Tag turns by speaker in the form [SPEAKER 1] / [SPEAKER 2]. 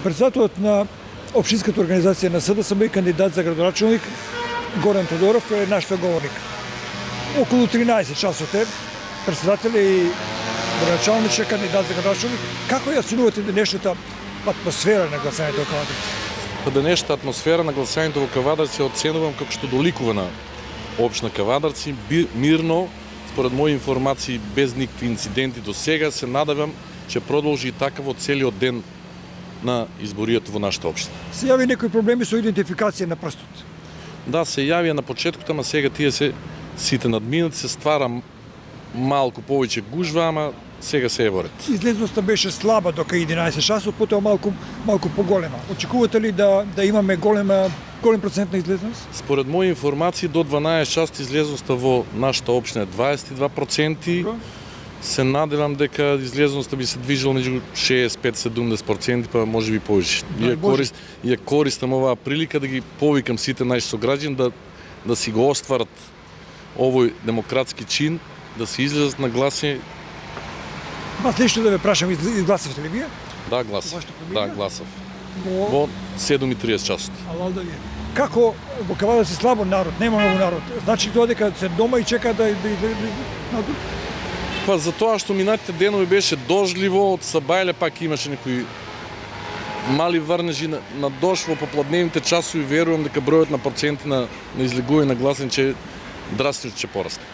[SPEAKER 1] Председателот на Општинската организација на СДСМ и кандидат за градоначалник Горан Тодоров е наш говорник. Околу 13 часот е председател и градоначалниче кандидат за градоначалник. Како ја оценувате денешната атмосфера на гласањето во Кавадарци?
[SPEAKER 2] Денешната атмосфера на гласањето во Кавадарци оценувам како што доликува на општина Кавадарци, мирно, според мои информации, без никакви инциденти до сега. Се надевам че продолжи и така во целиот ден на изборијата во нашата општина.
[SPEAKER 1] Се јави некои проблеми со идентификација на прстот.
[SPEAKER 2] Да, се јавија на почетокот, ама сега тие се сите надминати, се ствара малку повеќе гужва, ама сега се е во ред.
[SPEAKER 1] Излезноста беше слаба до 11 часот, потоа малку поголема. Очекувате ли да имаме голем процент на излезност?
[SPEAKER 2] Според мои информации до 12 часот излезноста во нашата општина е 22%. Се надевам дека излезноста би се движила меѓу 65-70%, па може би повеќе. Ја користам оваа прилика да ги повикам сите наши сограѓани да си го остварат овој демократски чин, да се излезат на гласање.
[SPEAKER 1] Вас лично да ве прашам, изгласавте ли вие?
[SPEAKER 2] Да, гласав. Да, гласав. Во 7:30 часот.
[SPEAKER 1] Алал да вие. Како во Кавадарци слабо народ, нема многу народ. Значи тоа дека се дома и чека да
[SPEAKER 2] Па за тоа што минатите денови беше дожливо, од Сабајле пак имаше некои мали врнежи на дожд во попладневните часови, верувам дека бројот на проценти на излегување на гласање драстично ќе порасне.